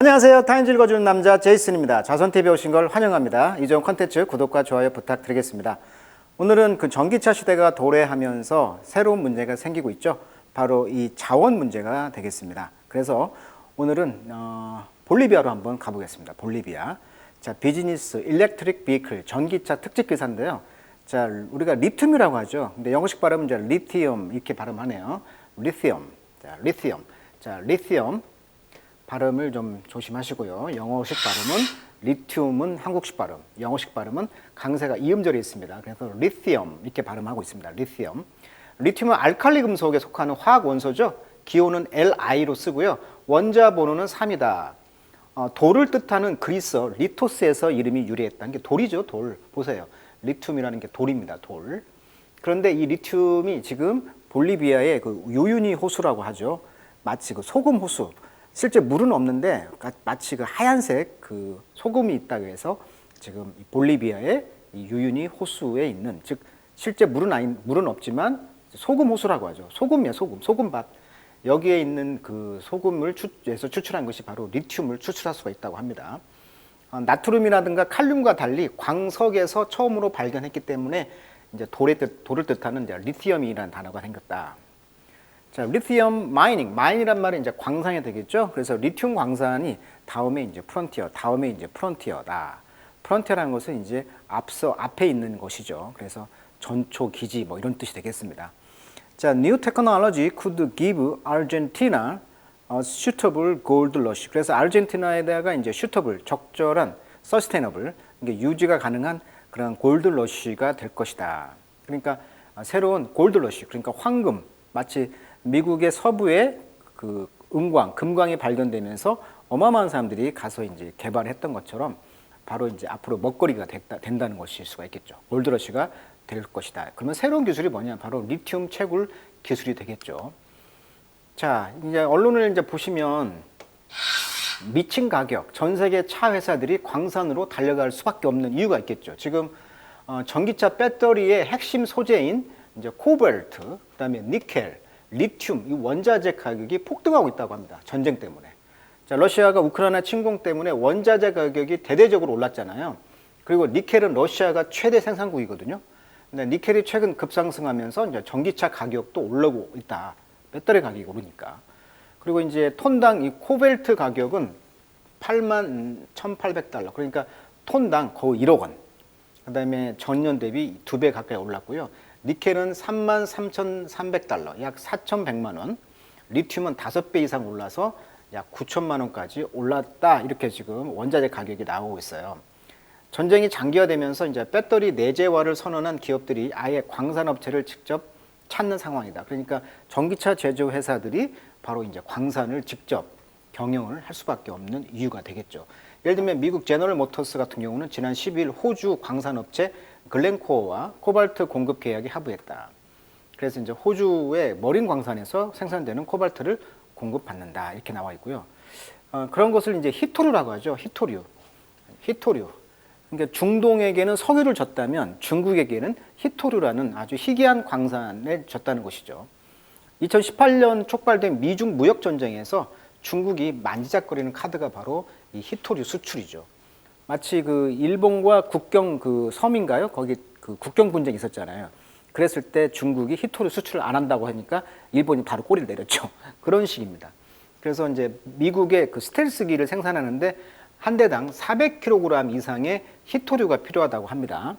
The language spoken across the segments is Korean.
안녕하세요. 타임즈 읽어주는 남자 제이슨입니다. 자선TV에 오신 걸 환영합니다. 이전 컨텐츠 구독과 좋아요 부탁드리겠습니다. 오늘은 그 전기차 시대가 도래하면서 새로운 문제가 생기고 있죠. 바로 이 자원 문제가 되겠습니다. 그래서 오늘은 볼리비아로 한번 가보겠습니다. 볼리비아. 자, 비즈니스 일렉트릭 비클 전기차 특집 기사인데요. 자, 우리가 리튬이라고 하죠. 근데 영어식 발음은 이제 리티엄 이렇게 발음하네요. 리티엄. 자, 리티엄. 자, 리티엄. 발음을 좀 조심하시고요. 영어식 발음은 리튬은 한국식 발음, 영어식 발음은 강세가 이음절이 있습니다. 그래서 리티엄 이렇게 발음하고 있습니다. 리티엄. 리튬은 알칼리 금속에 속하는 화학 원소죠. 기호는 Li로 쓰고요. 원자 번호는 3이다. 돌을 뜻하는 그리스어 리토스에서 이름이 유래했다는 게 돌이죠. 돌. 보세요. 리튬이라는 게 돌입니다. 돌. 그런데 이 리튬이 지금 볼리비아의 그 유유니 호수라고 하죠. 마치 그 소금 호수. 실제 물은 없는데 마치 그 하얀색 그 소금이 있다고 해서 지금 볼리비아의 이 유유니 호수에 있는, 즉 실제 물은 없지만 소금 호수라고 하죠. 소금이야, 소금밭. 여기에 있는 그 소금을 에서 추출한 것이 바로 리튬을 추출할 수가 있다고 합니다. 나트륨이라든가 칼륨과 달리 광석에서 처음으로 발견했기 때문에 이제 돌을 뜻하는 이제 리티엄이라는 단어가 생겼다. 자, 리티엄 마이닝이란 말은 이제 광산이 되겠죠. 그래서 리튬 광산이 다음에 이제 프론티어다. 프론티어라는 것은 이제 앞에 있는 것이죠. 그래서 전초 기지 뭐 이런 뜻이 되겠습니다. 자, new technology could give Argentina a suitable gold rush. 그래서 아르헨티나에다가 이제 suitable 적절한 sustainable 이게 유지가 가능한 그런 골드 러쉬가 될 것이다. 그러니까 새로운 골드 러쉬, 그러니까 황금, 마치 미국의 서부에 그 금광이 발견되면서 어마어마한 사람들이 가서 이제 개발했던 것처럼 바로 이제 앞으로 먹거리가 된다는 것일 수가 있겠죠. 골드러시가 될 것이다. 그러면 새로운 기술이 뭐냐? 바로 리튬 채굴 기술이 되겠죠. 자, 이제 언론을 이제 보시면 미친 가격, 전 세계 차 회사들이 광산으로 달려갈 수밖에 없는 이유가 있겠죠. 지금 전기차 배터리의 핵심 소재인 이제 코발트, 그다음에 니켈, 리튬, 이 원자재 가격이 폭등하고 있다고 합니다. 전쟁 때문에. 자, 러시아가 우크라이나 침공 때문에 원자재 가격이 대대적으로 올랐잖아요. 그리고 니켈은 러시아가 최대 생산국이거든요. 근데 니켈이 최근 급상승하면서 이제 전기차 가격도 올라오고 있다. 배터리 가격이 오르니까. 그리고 이제 톤당 이 코발트 가격은 81,800달러. 그러니까 톤당 거의 1억 원. 그다음에 전년 대비 2배 가까이 올랐고요. 니켈은 33,300달러, 약 4,100만 원. 리튬은 5배 이상 올라서 약 9천만 원까지 올랐다. 이렇게 지금 원자재 가격이 나오고 있어요. 전쟁이 장기화되면서 이제 배터리 내재화를 선언한 기업들이 아예 광산업체를 직접 찾는 상황이다. 그러니까 전기차 제조 회사들이 바로 이제 광산을 직접 경영을 할 수밖에 없는 이유가 되겠죠. 예를 들면 미국 제너럴 모터스 같은 경우는 지난 10일 호주 광산업체 글렌코어와 코발트 공급 계약이 합의했다. 그래서 이제 호주의 머린 광산에서 생산되는 코발트를 공급받는다. 이렇게 나와 있고요. 그런 것을 이제 히토류라고 하죠. 히토류. 그러니까 중동에게는 석유를 줬다면 중국에게는 히토류라는 아주 희귀한 광산을 줬다는 것이죠. 2018년 촉발된 미중 무역 전쟁에서 중국이 만지작거리는 카드가 바로 이 히토류 수출이죠. 마치 그 일본과 국경 그 섬인가요? 거기 그 국경 분쟁이 있었잖아요. 그랬을 때 중국이 히토류 수출을 안 한다고 하니까 일본이 바로 꼬리를 내렸죠. 그런 식입니다. 그래서 이제 미국의 그 스텔스기를 생산하는데 한 대당 400kg 이상의 히토류가 필요하다고 합니다.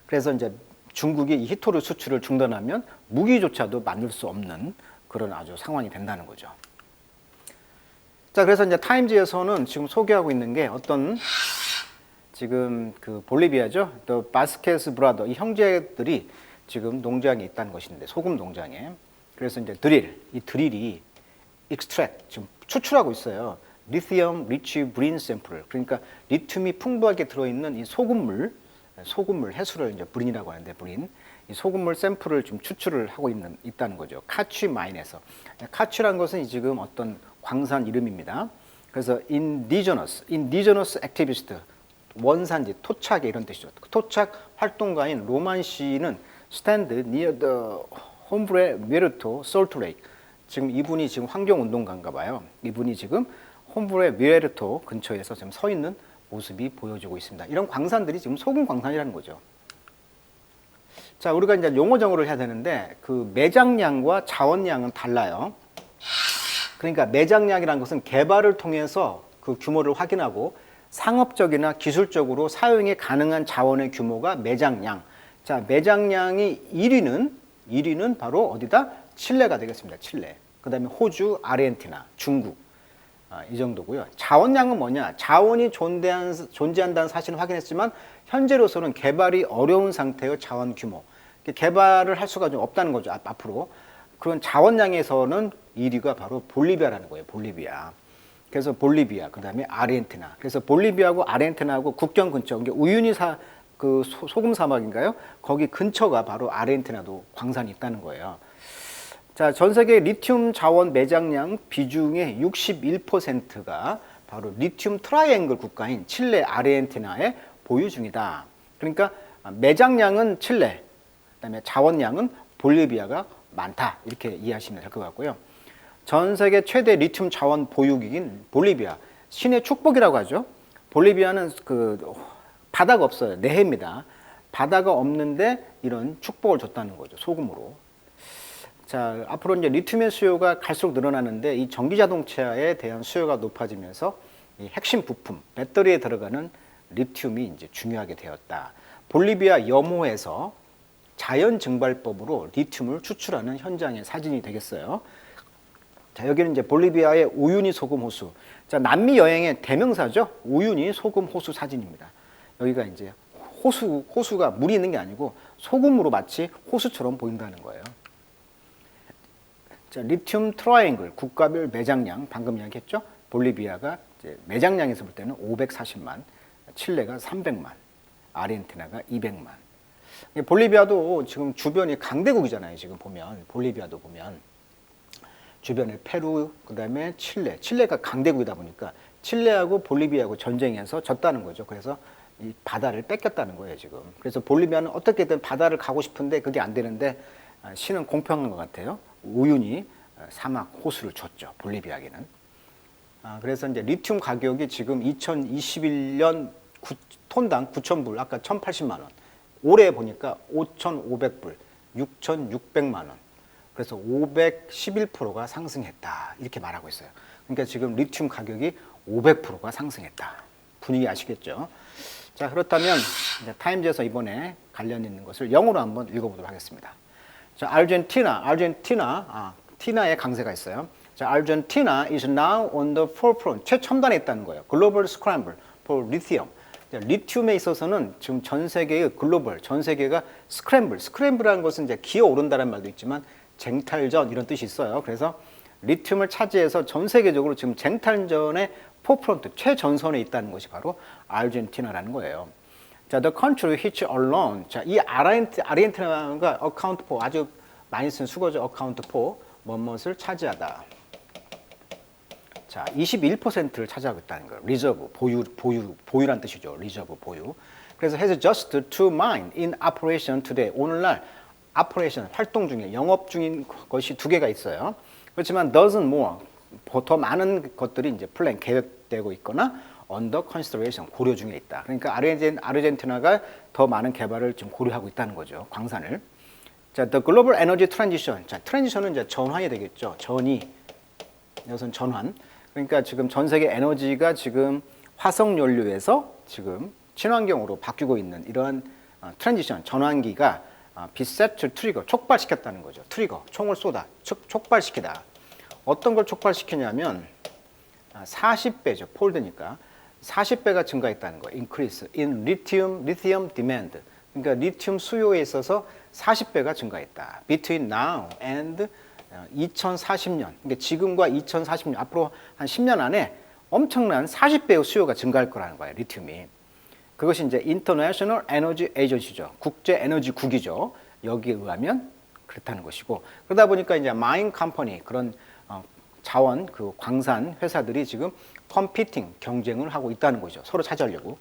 그래서 이제 중국이 이 히토류 수출을 중단하면 무기조차도 만들 수 없는 그런 아주 상황이 된다는 거죠. 자, 그래서 이제 타임즈에서는 지금 소개하고 있는 게 어떤 지금 그 볼리비아죠. 또 바스케스 브라더 이 형제들이 지금 농장에 있다는 것인데 소금 농장에. 그래서 이제 이 드릴이 익스트랙 지금 추출하고 있어요. 리티엄 리치 브린 샘플을. 그러니까 리튬이 풍부하게 들어있는 이 소금물 해수를 이제 브린이라고 하는데 브린. 이 소금물 샘플을 지금 추출을 하고 있다는 거죠. 카취 마인에서. 카취란 것은 지금 어떤 광산 이름입니다. 그래서 indigenous activist, 원산지, 토착의 이런 뜻이죠. 토착 활동가인 로만 씨는 stand near the hombre muerto salt lake. 지금 이분이 지금 환경운동가인가 봐요. 이분이 지금 홈브레 미레르토 근처에서 지금 서 있는 모습이 보여지고 있습니다. 이런 광산들이 지금 소금 광산이라는 거죠. 자, 우리가 이제 용어 정의를 해야 되는데 그 매장량과 자원량은 달라요. 그러니까 매장량이라는 것은 개발을 통해서 그 규모를 확인하고 상업적이나 기술적으로 사용이 가능한 자원의 규모가 매장량. 자, 매장량이 1위는 바로 어디다? 칠레가 되겠습니다. 칠레. 그 다음에 호주, 아르헨티나, 중국. 이 정도고요. 자원량은 뭐냐? 자원이 존재한다는 사실은 확인했지만 현재로서는 개발이 어려운 상태의 자원 규모. 개발을 할 수가 좀 없다는 거죠. 앞으로. 그런 자원량에서는 1위가 바로 볼리비아라는 거예요. 볼리비아. 그래서 볼리비아, 그 다음에 아르헨티나. 그래서 볼리비아하고 아르헨티나하고 국경 근처, 이게 우유니 소금 사막인가요? 거기 근처가 바로 아르헨티나도 광산이 있다는 거예요. 자, 전 세계 리튬 자원 매장량 비중의 61%가 바로 리튬 트라이앵글 국가인 칠레, 아르헨티나에 보유 중이다. 그러니까 매장량은 칠레, 그다음에 자원량은 볼리비아가 많다. 이렇게 이해하시면 될 것 같고요. 전 세계 최대 리튬 자원 보유국인 볼리비아, 신의 축복이라고 하죠. 볼리비아는 그 바다가 없어요. 내해입니다. 바다가 없는데 이런 축복을 줬다는 거죠. 소금으로. 자, 앞으로 이제 리튬의 수요가 갈수록 늘어나는데 이 전기 자동차에 대한 수요가 높아지면서 이 핵심 부품, 배터리에 들어가는 리튬이 이제 중요하게 되었다. 볼리비아 염호에서 자연 증발법으로 리튬을 추출하는 현장의 사진이 되겠어요. 자, 여기는 이제 볼리비아의 우유니 소금 호수. 자, 남미 여행의 대명사죠. 우유니 소금 호수 사진입니다. 여기가 이제 호수가 물이 있는 게 아니고 소금으로 마치 호수처럼 보인다는 거예요. 자, 리튬 트라이앵글 국가별 매장량 방금 이야기했죠. 볼리비아가 이제 매장량에서 볼 때는 540만, 칠레가 300만, 아르헨티나가 200만. 볼리비아도 지금 주변이 강대국이잖아요. 지금 보면 볼리비아도 보면 주변에 페루, 그다음에 칠레가 강대국이다 보니까 칠레하고 볼리비아하고 전쟁해서 졌다는 거죠. 그래서 이 바다를 뺏겼다는 거예요, 지금. 그래서 볼리비아는 어떻게든 바다를 가고 싶은데 그게 안 되는데 신은 공평한 것 같아요. 우유니 사막 호수를 줬죠, 볼리비아에게는. 그래서 이제 리튬 가격이 지금 2021년 톤당 9,000불, 아까 1,080만 원. 올해 보니까 5,500불, 6,600만 원. 그래서 511%가 상승했다. 이렇게 말하고 있어요. 그러니까 지금 리튬 가격이 500%가 상승했다. 분위기 아시겠죠? 자, 그렇다면 이제 타임즈에서 이번에 관련 있는 것을 영어로 한번 읽어보도록 하겠습니다. 자, 티나의 강세가 있어요. 자, Argentina is now on the forefront. 최첨단에 있다는 거예요. Global scramble for lithium. 리튬에 있어서는 지금 전 세계의 글로벌, 전 세계가 스크램블이라는 것은 이제 기어오른다는 말도 있지만 쟁탈전 이런 뜻이 있어요. 그래서 리튬을 차지해서 전 세계적으로 지금 쟁탈전의 포프론트, 최전선에 있다는 것이 바로 아르헨티나라는 거예요. 자, the country which alone. 자, 이 아르헨티나가 account for, 아주 많이 쓴 수거죠. account for, 뭐뭇을 차지하다. 자, 21%를 차지하고 있다는 거예요. 리저브, 보유란 뜻이죠. 리저브, 보유. 그래서 has just two mine in operation today. 오늘날 operation, 활동 중에 영업 중인 것이 두 개가 있어요. 그렇지만 dozen more, 더 많은 것들이 이제 플랜, 계획되고 있거나 under consideration, 고려 중에 있다. 그러니까 아르헨티나가 더 많은 개발을 지금 고려하고 있다는 거죠. 광산을. 자, the global energy transition. 자, 트랜지션은 이제 전환이 되겠죠. 이것은 전환. 그러니까 지금 전 세계 에너지가 지금 화석 연료에서 지금 친환경으로 바뀌고 있는 이러한 트랜지션, 전환기가 be set to trigger, 촉발시켰다는 거죠. 트리거, 총을 쏟아, 촉발시키다. 어떤 걸 촉발시키냐면 40배죠. 폴드니까 40배가 증가했다는 거예요. increase in lithium demand. 그러니까 리튬 수요에 있어서 40배가 증가했다. between now and 2040년. 그러니까 지금과 2040년, 앞으로 한 10년 안에 엄청난 40배의 수요가 증가할 거라는 거예요. 리튬이. 그것이 이제 International Energy Agency죠. 국제 에너지국이죠. 여기에 의하면 그렇다는 것이고, 그러다 보니까 이제 마인 컴퍼니, 그런 자원, 그 광산 회사들이 지금 컴피팅, 경쟁을 하고 있다는 거죠. 서로 차지하려고.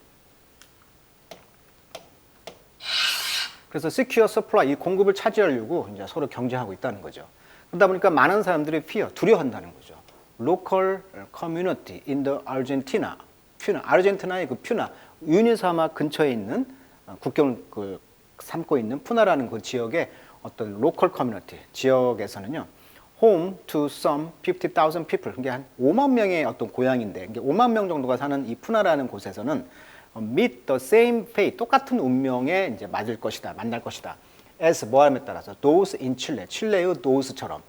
그래서 secure supply, 이 공급을 차지하려고 이제 서로 경쟁하고 있다는 거죠. 그러다 보니까 많은 사람들이 두려워한다는 거죠. local community in the Argentina. 퓨나, 아르헨티나의 그 퓨나, 유니사마 근처에 있는 국경을 삼고 있는 푸나라는 그 지역의 어떤 local community 지역에서는요. home to some 50,000 people. 그게 한 5만 명의 어떤 고향인데, 5만 명 정도가 사는 이 푸나라는 곳에서는 meet the same fate, 똑같은 운명에 이제 맞을 것이다, 만날 것이다. as 뭐함에 따라서 those in Chile, 칠레의 thosech처럼.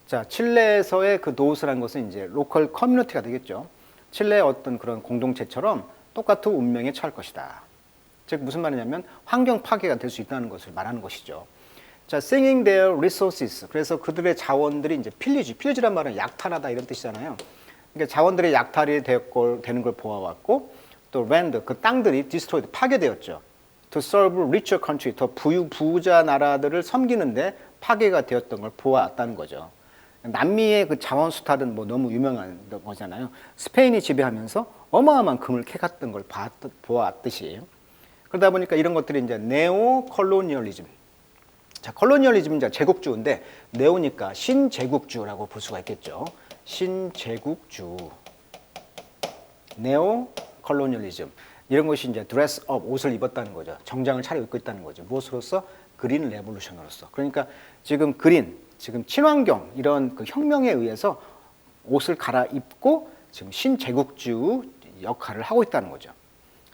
자, 칠레에서의 그 thos라는 것은 이제 local community가 되겠죠. 칠레의 어떤 그런 공동체처럼 똑같은 운명에 처할 것이다. 즉 무슨 말이냐면 환경 파괴가 될 수 있다는 것을 말하는 것이죠. 자, singing their resources. 그래서 그들의 자원들이 이제 필리지란 말은 약탈하다 이런 뜻이잖아요. 그러니까 자원들이 약탈이 되는 걸 보아왔고, 또 land, 그 땅들이 destroyed, 파괴되었죠. to serve richer country, 더 부자 나라들을 섬기는데 파괴가 되었던 걸 보아왔다는 거죠. 남미의 그 자원 수탈은 뭐 너무 유명한 거잖아요. 스페인이 지배하면서 어마어마한 금을 캐갔던 걸 보아왔듯이. 그러다 보니까 이런 것들이 이제 네오 콜로니얼리즘. 자, 콜로니얼리즘은 이제 제국주인데 네오니까 신제국주라고 볼 수가 있겠죠. 신제국주. 네오 콜로니얼리즘. 이런 것이 이제 드레스 업, 옷을 입었다는 거죠. 정장을 차려입고 있다는 거죠. 무엇으로서? 그린 레볼루션으로서. 그러니까 지금 지금 친환경 이런 그 혁명에 의해서 옷을 갈아입고 지금 신제국주 역할을 하고 있다는 거죠.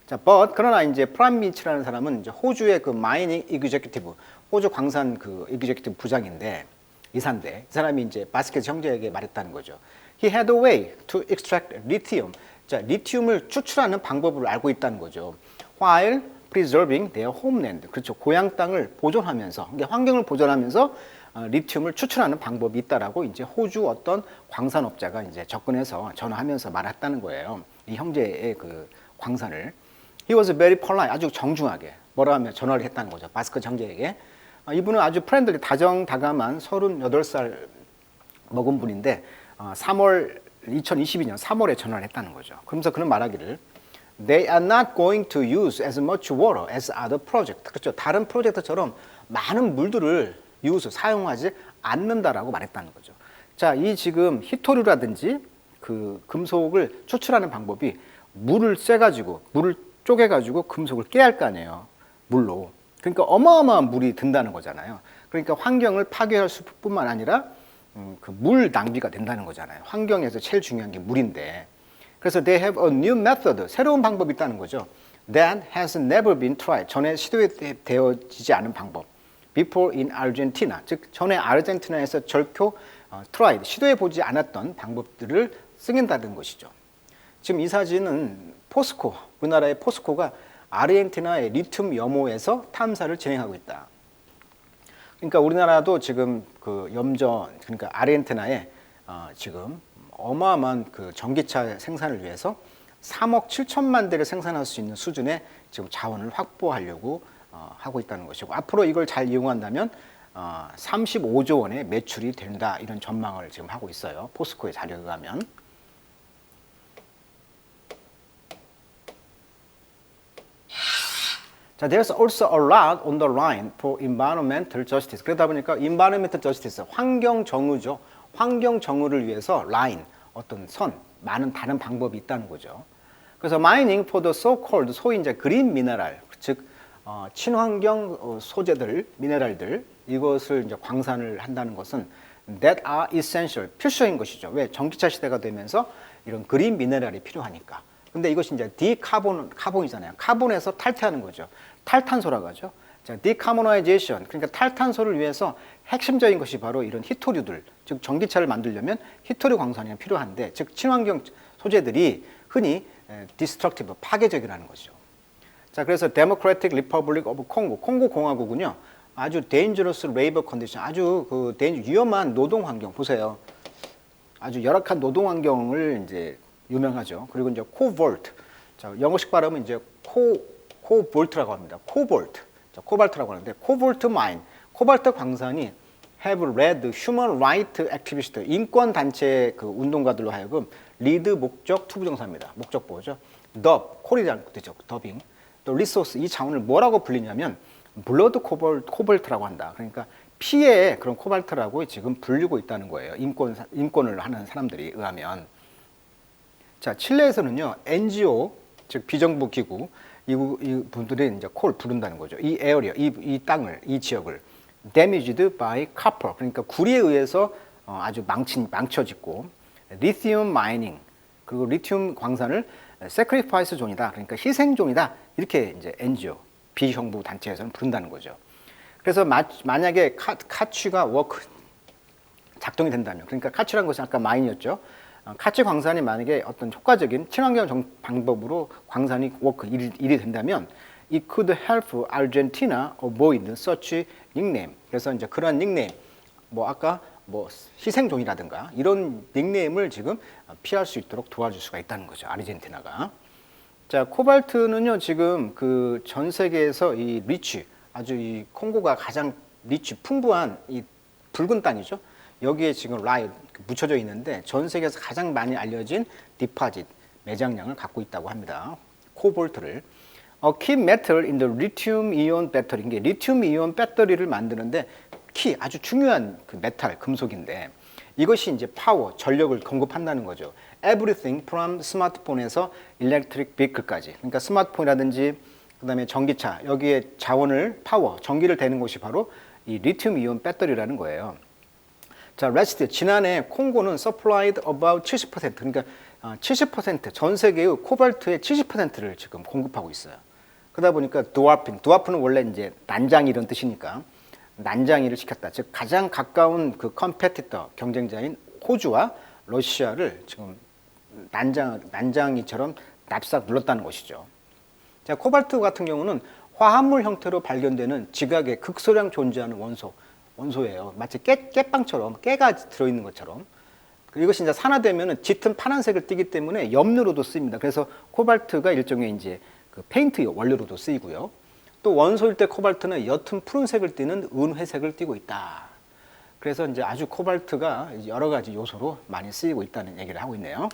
자, 그러나 이제 프라임 미치라는 사람은 이제 호주의 그 마이닝 이그제큐티브, 호주 광산 그 이그제큐티브 부장인데 이사인데 이 사람이 이제 바스켓 형제에게 말했다는 거죠. He had a way to extract lithium. 자, 리튬을 추출하는 방법을 알고 있다는 거죠. While preserving their homeland. 그렇죠. 고향 땅을 보존하면서, 그러니까 환경을 보존하면서 리튬을 추출하는 방법이 있다라고 이제 호주 어떤 광산업자가 이제 접근해서 전화하면서 말했다는 거예요. 이 형제의 그 광산을. He was very polite, 아주 정중하게 뭐라 하면 전화를 했다는 거죠. 바스크 형제에게. 이분은 아주 프렌들리, 다정다감한 38살 먹은 분인데 2022년 3월에 전화를 했다는 거죠. 그러면서 그는 말하기를 They are not going to use as much water as other projects. 그렇죠. 다른 프로젝트처럼 많은 물들을 사용하지 않는다라고 말했다는 거죠. 자, 이 지금 히토류라든지 그 금속을 추출하는 방법이 물을 쐬가지고, 물을 쪼개가지고 금속을 깨야 할 거 아니에요. 물로. 그러니까 어마어마한 물이 든다는 거잖아요. 그러니까 환경을 파괴할 수뿐만 아니라 그 물 낭비가 된다는 거잖아요. 환경에서 제일 중요한 게 물인데. 그래서 they have a new method, 새로운 방법이 있다는 거죠. That has never been tried, 전에 시도되어지지 않은 방법. Before in Argentina, 즉 전에 아르헨티나에서 절코 tried, 시도해보지 않았던 방법들을 쓰긴다는 것이죠. 지금 이 사진은 포스코, 우리나라의 포스코가 아르헨티나의 리튬 염호에서 탐사를 진행하고 있다. 그러니까 우리나라도 지금 그 그러니까 아르헨티나에 지금 어마어마한 그 전기차 생산을 위해서 3억 7천만 대를 생산할 수 있는 수준의 지금 자원을 확보하려고 하고 있다는 것이고, 앞으로 이걸 잘 이용한다면 35조 원의 매출이 된다, 이런 전망을 지금 하고 있어요. 포스코의 자료에 의하면. 자, there's also a lot on the line for environmental justice. 그러다 보니까 environmental justice, 환경 정의죠. 환경 정의를 위해서 라인, 어떤 선, 많은 다른 방법이 있다는 거죠. 그래서 mining for the so-called, 소위 이제 그린 미네랄, 즉 친환경 소재들, 미네랄들, 이것을 이제 광산을 한다는 것은 that are essential, 필수인 것이죠. 왜? 전기차 시대가 되면서 이런 그린 미네랄이 필요하니까. 근데 이것이 이제 카본이잖아요. 카본에서 탈퇴하는 거죠. 탈탄소라고 하죠. 자, decarbonization, 그러니까 탈탄소를 위해서 핵심적인 것이 바로 이런 히토류들, 즉 전기차를 만들려면 히토류 광산이 필요한데, 즉 친환경 소재들이 흔히 destructive, 파괴적이라는 것이죠. 자, 그래서 Democratic Republic of Congo, 콩고 공화국은요, 아주 dangerous labor condition, 아주 그 위험한 노동 환경 보세요. 아주 열악한 노동 환경을 이제 유명하죠. 그리고 이제 코볼트, 자, 영어식 발음은 이제 코볼트라고 합니다. 코볼트, 자, 코발트라고 하는데 코볼트 마인, 코발트 광산이 have led human right activists, 인권 단체 그 운동가들로 하여금 리드 목적 투부정사입니다. 목적 보호죠. 더 콜이라는 뜻이죠. 더빙. 또 리소스, 이 자원을 뭐라고 불리냐면 블러드 코볼트라고 한다. 그러니까 피의 그런 코발트라고 지금 불리고 있다는 거예요. 인권을 하는 사람들이 의하면. 자, 칠레에서는요, NGO, 즉 비정부 기구, 이 분들이 이제 콜 부른다는 거죠. 이 에어리어, 이 땅을, 이 지역을 damaged by copper, 그러니까 구리에 의해서 아주 망쳐짓고, lithium mining, 그리고 리튬 광산을 sacrifice 존이다, 그러니까 희생존이다, 이렇게 이제 NGO, 비정부 단체에서는 부른다는 거죠. 그래서 만약에 카취가 워크 작동이 된다면, 그러니까 카취라는 것이 아까 마인이었죠. 카취 광산이 만약에 어떤 효과적인 친환경 방법으로 광산이 워크 일이 된다면, it could help Argentina avoid such nickname. 그래서 이제 그런 닉네임, 뭐 아까 뭐 희생종이라든가 이런 닉네임을 지금 피할 수 있도록 도와줄 수가 있다는 거죠. 아르헨티나가. 자, 코발트는요 지금 그 전 세계에서 이 리치, 아주 이 콩고가 가장 리치 풍부한 이 붉은 땅이죠. 여기에 지금 라이 묻혀져 있는데 전 세계에서 가장 많이 알려진 디파짓 매장량을 갖고 있다고 합니다. 코볼트를. key metal in the lithium ion battery. 이게 리튬 이온 배터리를 만드는데 키 아주 중요한 그 메탈 금속인데 이것이 이제 파워 전력을 공급한다는 거죠. Everything from 스마트폰에서 electric vehicle까지. 그러니까 스마트폰이라든지 그다음에 전기차 여기에 자원을 파워 전기를 대는 것이 바로 이 리튬 이온 배터리라는 거예요. 자, 레스트 지난해 콩고는 supplied about 70%, 그러니까 70% 전 세계의 코발트의 70%를 지금 공급하고 있어요. 그러다 보니까 두아프는 원래 이제 난장 이런 뜻이니까 난장이를 시켰다. 즉 가장 가까운 그 컴페티터 경쟁자인 호주와 러시아를 지금 난장이처럼 납작 눌렀다는 것이죠. 자, 코발트 같은 경우는 화합물 형태로 발견되는 지각에 극소량 존재하는 원소예요. 마치 깨빵처럼 깨가 들어있는 것처럼. 이것이 이제 산화되면 짙은 파란색을 띠기 때문에 염료로도 쓰입니다. 그래서 코발트가 일종의 이제 그 페인트 원료로도 쓰이고요. 또 원소일 때 코발트는 옅은 푸른색을 띠는 은회색을 띠고 있다. 그래서 이제 아주 코발트가 여러 가지 요소로 많이 쓰이고 있다는 얘기를 하고 있네요.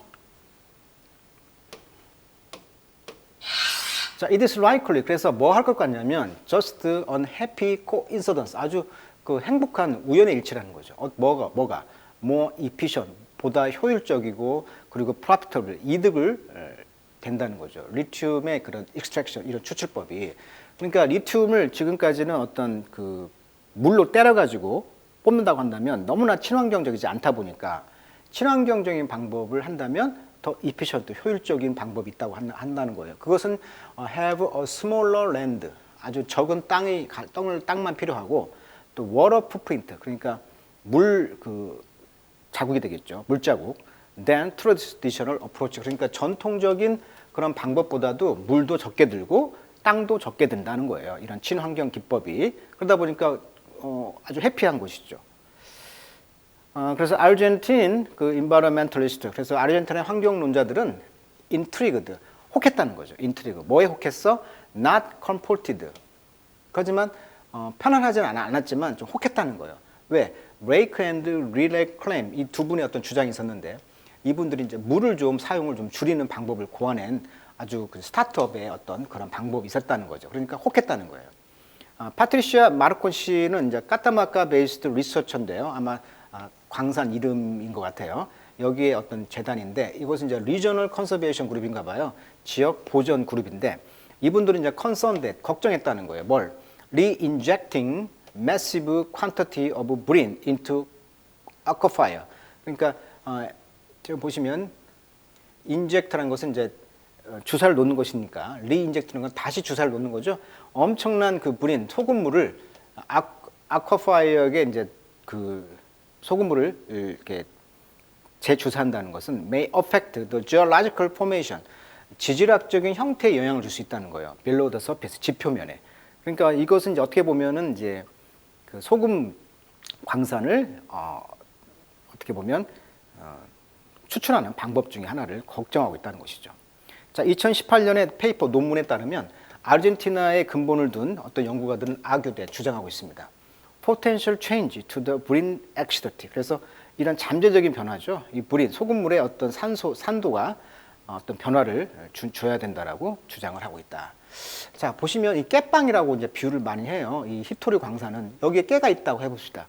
자, it is likely. 그래서 뭐 할 것 같냐면 just an happy coincidence. 아주 그 행복한 우연의 일치라는 거죠. 뭐가 more efficient, 보다 효율적이고 그리고 profitable, 이득을 된다는 거죠. 리튬의 그런 extraction, 이런 추출법이. 그러니까 리튬을 지금까지는 어떤 그 물로 때려가지고 뽑는다고 한다면 너무나 친환경적이지 않다 보니까 친환경적인 방법을 한다면 더 efficient, 효율적인 방법이 있다고 한다는 거예요. 그것은 have a smaller land, 아주 적은 땅만 필요하고 또 water footprint, 그러니까 물 그 자국이 되겠죠. 물자국. Then traditional approach, 그러니까 전통적인 그런 방법보다도 물도 적게 들고 땅도 적게 든다는 거예요. 이런 친환경 기법이. 그러다 보니까 아주 해피한 것이죠. 그래서 아르헨틴 그 environmentalist, 그래서 아르헨티나의 환경론자들은 intrigued, 혹했다는 거죠. intrigue. 뭐에 혹했어? Not comforted. 하지만 편안하지는 않았지만 좀 혹했다는 거예요. 왜? Rake and relay claim, 이 두 분의 어떤 주장이 있었는데 이분들이 이제 물을 좀 사용을 좀 줄이는 방법을 고안한 아주 그 스타트업의 어떤 그런 방법이 있었다는 거죠. 그러니까 혹했다는 거예요. 파트리시아 마르콘 씨는 이제 까타마카 베이스드 리서처인데요. 아마 광산 이름인 것 같아요. 여기에 어떤 재단인데 이것은 이제 리저널 컨서베이션 그룹인가 봐요. 지역 보전 그룹인데 이분들은 이제 concerned, 걱정했다는 거예요. 뭘? Re-injecting massive quantity of brine into aquifer. 그러니까 지금 보시면 인젝트라는 것은 이제 주사를 놓는 것이니까 리인젝트는 건 다시 주사를 놓는 거죠. 엄청난 그 브린 소금물을 아쿠아파이어에 이제 그 소금물을 이렇게 재주사한다는 것은 may affect the geological formation, 지질학적인 형태에 영향을 줄 수 있다는 거예요. below the surface, 지표면에. 그러니까 이것은 이제 어떻게 보면은 이제 그 소금 광산을 어떻게 보면 추출하는 방법 중에 하나를 걱정하고 있다는 것이죠. 자, 2018년에 페이퍼 논문에 따르면 아르헨티나에 근본을 둔 어떤 연구가들은 주장하고 있습니다. Potential change to the brine acidity. 그래서 이런 잠재적인 변화죠. 이 브린, 소금물의 어떤 산도가 어떤 변화를 줘야 된다라고 주장을 하고 있다. 자, 보시면 이 깨빵이라고 이제 비유를 많이 해요. 이 히토리 광산은 여기에 깨가 있다고 해봅시다.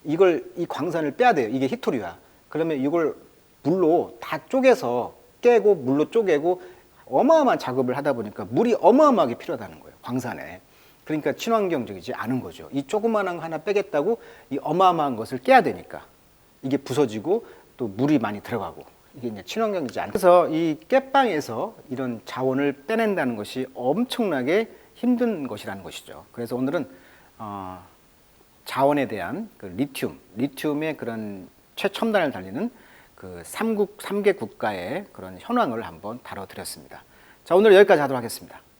이 광산을 빼야 돼요. 이게 히토리야. 그러면 이걸 물로 다 쪼개서 깨고 물로 쪼개고 어마어마한 작업을 하다 보니까 물이 어마어마하게 필요하다는 거예요. 광산에. 그러니까 친환경적이지 않은 거죠. 이 조그만한 거 하나 빼겠다고 이 어마어마한 것을 깨야 되니까 이게 부서지고 또 물이 많이 들어가고 이게 이제 친환경이지 않아요. 그래서 이 깨빵에서 이런 자원을 빼낸다는 것이 엄청나게 힘든 것이라는 것이죠. 그래서 오늘은 자원에 대한 그 리튬의 그런 최첨단을 달리는 그 3개 국가의 그런 현황을 한번 다뤄드렸습니다. 자, 오늘 여기까지 하도록 하겠습니다.